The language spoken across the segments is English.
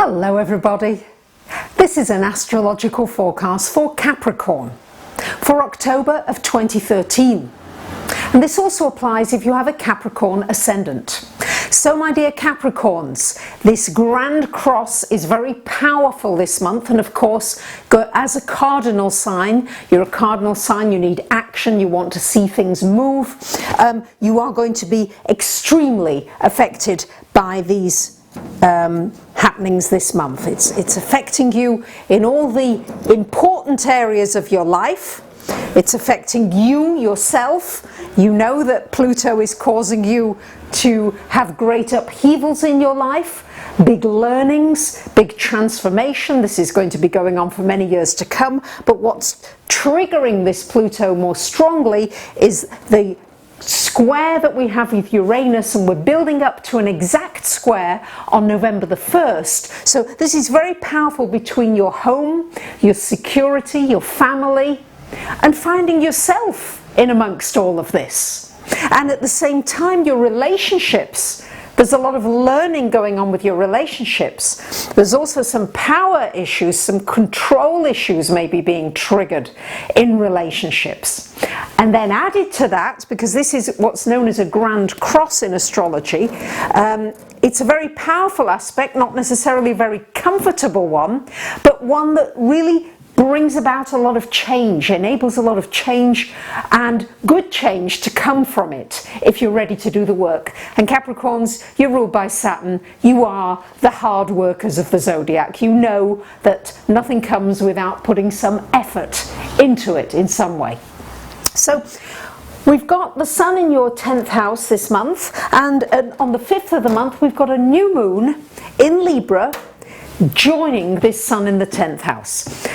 Hello everybody, this is an astrological forecast for Capricorn for October of 2013, and this also applies if you have a Capricorn ascendant. So my dear Capricorns, this grand cross is very powerful this month, and of course as a cardinal sign, you're a cardinal sign, you need action, you want to see things move, you are going to be extremely affected by these happenings this month. It's affecting you in all the important areas of your life. It's affecting you yourself. You know that Pluto is causing you to have great upheavals in your life, big learnings, big transformation. This is going to be going on for many years to come, but what's triggering this Pluto more strongly is the square that we have with Uranus, and we're building up to an exact square on November the 1st. So this is very powerful between your home, your security, your family, and finding yourself in amongst all of this. And at the same time, your relationships. There's a lot of learning going on with your relationships. There's also some power issues, some control issues maybe being triggered in relationships. And then added to that, because this is what's known as a grand cross in astrology, it's a very powerful aspect, not necessarily a very comfortable one, but one that really brings about a lot of change, enables a lot of change and good change to come from it if you're ready to do the work. And Capricorns, you're ruled by Saturn. You are the hard workers of the zodiac. You know that nothing comes without putting some effort into it in some way. So we've got the Sun in your 10th house this month, and on the 5th of the month we've got a new moon in Libra joining this Sun in the 10th house.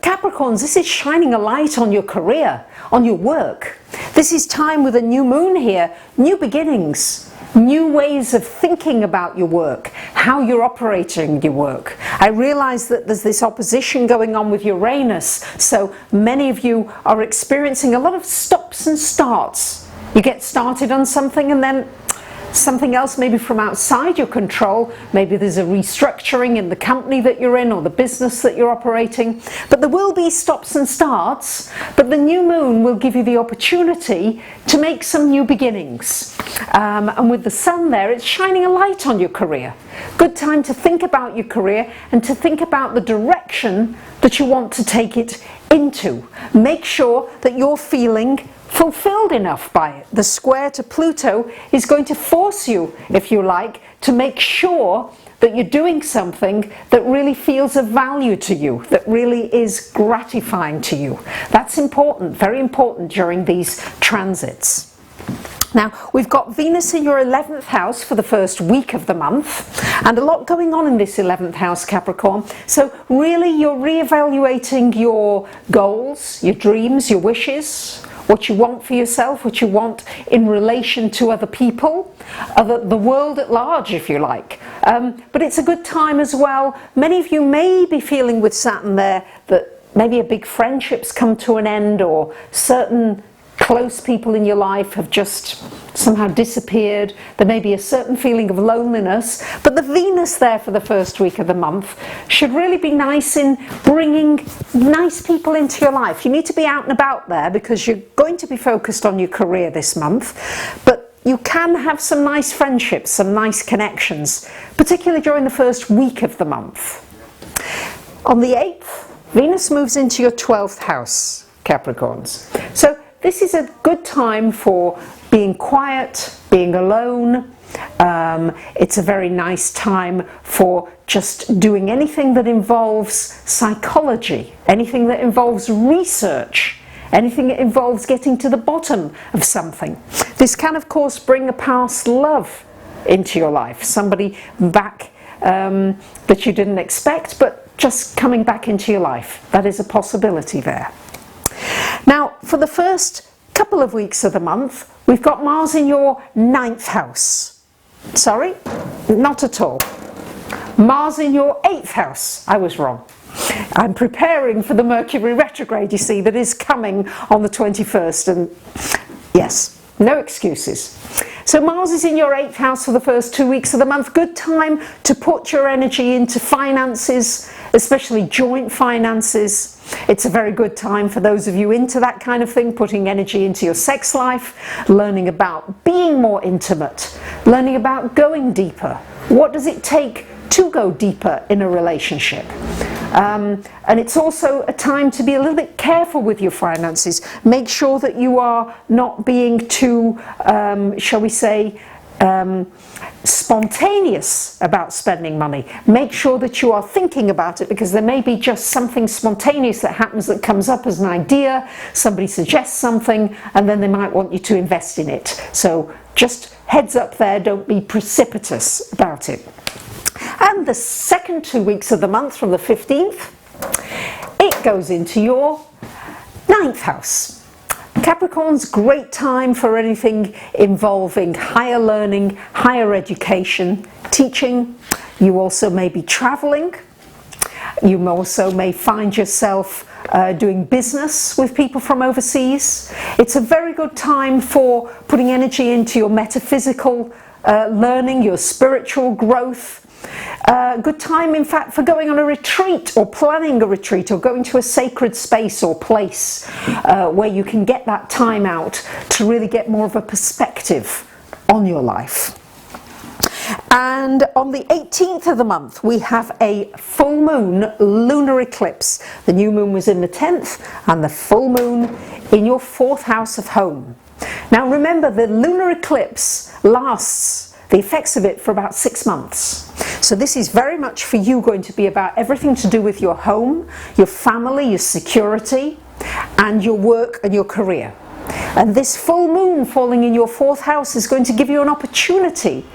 Capricorns, this is shining a light on your career, on your work. This is time with a new moon here, new beginnings, new ways of thinking about your work, how you're operating your work. I realize that there's this opposition going on with Uranus, so many of you are experiencing a lot of stops and starts. You get started on something and then something else maybe from outside your control. Maybe there's a restructuring in the company that you're in or the business that you're operating, but there will be stops and starts. But the new moon will give you the opportunity to make some new beginnings, and with the Sun there, it's shining a light on your career. Good time to think about your career and to think about the direction that you want to take it into. Make sure that you're feeling fulfilled enough by it. The square to Pluto is going to force you, if you like, to make sure that you're doing something that really feels of value to you, that really is gratifying to you. That's important, very important during these transits. Now, we've got Venus in your 11th house for the first week of the month, and a lot going on in this 11th house, Capricorn. So really you're re-evaluating your goals, your dreams, your wishes, what you want for yourself, what you want in relation to other people, the world at large, if you like. But it's a good time as well. Many of you may be feeling with Saturn there that maybe a big friendship's come to an end, or certain close people in your life have just somehow disappeared. There may be a certain feeling of loneliness, but the Venus there for the first week of the month should really be nice in bringing nice people into your life. You need to be out and about there because you're going to be focused on your career this month, but you can have some nice friendships, some nice connections, particularly during the first week of the month. On the 8th, Venus moves into your 12th house, Capricorns. So this is a good time for being quiet, being alone. It's a very nice time for just doing anything that involves psychology, anything that involves research, anything that involves getting to the bottom of something. This can, of course, bring a past love into your life, somebody back that you didn't expect, but just coming back into your life. That is a possibility there. Now, for the first couple of weeks of the month, we've got Mars in your 9th house. Sorry, not at all. Mars in your 8th house. I was wrong. I'm preparing for the Mercury retrograde, you see, that is coming on the 21st, and yes, no excuses. So So Mars is in your 8th house for the first 2 weeks of the month. Good time to put your energy into finances, especially joint finances. It's a very good time for those of you into that kind of thing, putting energy into your sex life, learning about being more intimate, learning about going deeper. What does it take to go deeper in a relationship? And it's also a time to be a little bit careful with your finances. Make sure that you are not being too, shall we say, spontaneous about spending money. Make sure that you are thinking about it, because there may be just something spontaneous that happens, that comes up as an idea. Somebody suggests something and then they might want you to invest in it. So just heads up there, don't be precipitous about it. And the second 2 weeks of the month, from the 15th, it goes into your 9th house. Capricorn's great time for anything involving higher learning, higher education, teaching. You also may be traveling. You also may find yourself doing business with people from overseas. It's a very good time for putting energy into your metaphysical learning, your spiritual growth. Good time, in fact, for going on a retreat, or planning a retreat, or going to a sacred space or place where you can get that time out to really get more of a perspective on your life. And on the 18th of the month, we have a full moon lunar eclipse. The new moon was in the 10th, and the full moon in your 4th house of home. Now remember, the lunar eclipse lasts, the effects of it, for about 6 months. So this is very much for you going to be about everything to do with your home, your family, your security, and your work and your career. And this full moon falling in your 4th house is going to give you an opportunity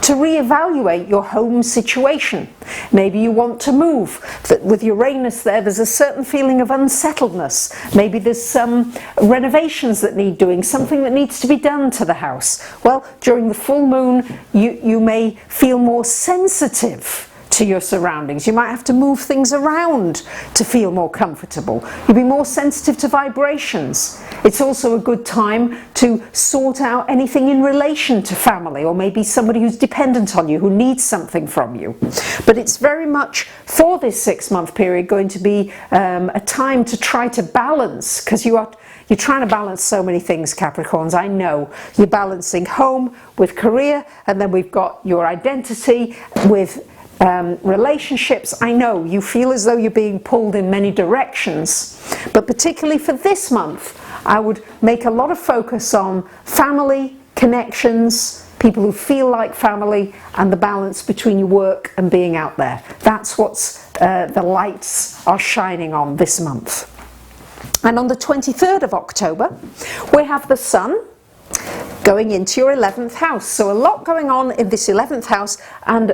to reevaluate your home situation. Maybe you want to move. With Uranus there's a certain feeling of unsettledness. Maybe there's some renovations that need doing, something that needs to be done to the house. Well, during the full moon, you may feel more sensitive to your surroundings. You might have to move things around to feel more comfortable. You'll be more sensitive to vibrations. It's also a good time to sort out anything in relation to family, or maybe somebody who's dependent on you, who needs something from you. But it's very much, for this 6-month period, going to be a time to try to balance, because you're trying to balance so many things, Capricorns. I know you're balancing home with career, and then we've got your identity with relationships. I know you feel as though you're being pulled in many directions, but particularly for this month, I would make a lot of focus on family, connections, people who feel like family, and the balance between your work and being out there. That's what's the lights are shining on this month. And on the 23rd of October, we have the Sun going into your 11th house. So a lot going on in this 11th house, and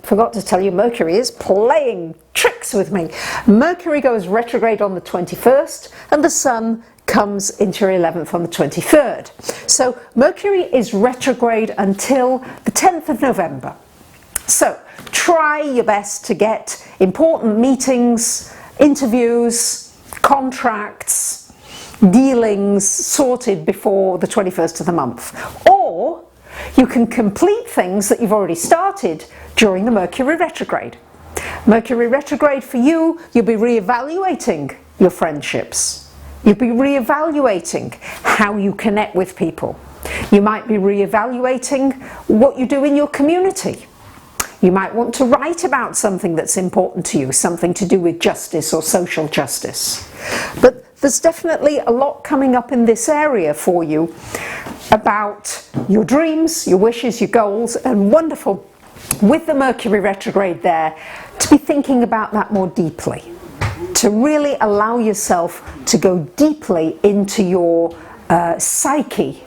forgot to tell you, Mercury is playing tricks with me. Mercury goes retrograde on the 21st, and the Sun comes into your 11th on the 23rd. So Mercury is retrograde until the 10th of November. So try your best to get important meetings, interviews, contracts, dealings sorted before the 21st of the month. Or you can complete things that you've already started during the Mercury retrograde. Mercury retrograde for you, you'll be re-evaluating your friendships. You'll be re-evaluating how you connect with people. You might be re-evaluating what you do in your community. You might want to write about something that's important to you, something to do with justice or social justice. But there's definitely a lot coming up in this area for you about your dreams, your wishes, your goals, and wonderful, with the Mercury retrograde there, to be thinking about that more deeply, to really allow yourself to go deeply into your psyche,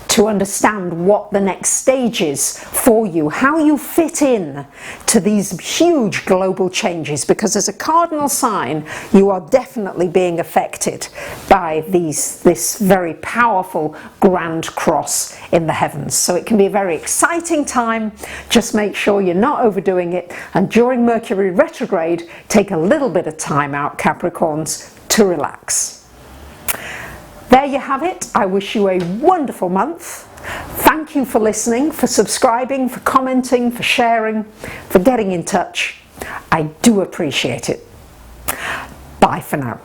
to understand what the next stage is for you, how you fit in to these huge global changes, because as a cardinal sign you are definitely being affected by this very powerful grand cross in the heavens. So it can be a very exciting time. Just make sure you're not overdoing it, and during Mercury retrograde take a little bit of time out, Capricorns, to relax. There you have it. I wish you a wonderful month. Thank Thank you for listening, for subscribing, for commenting, for sharing, for getting in touch. I do appreciate it. Bye for now.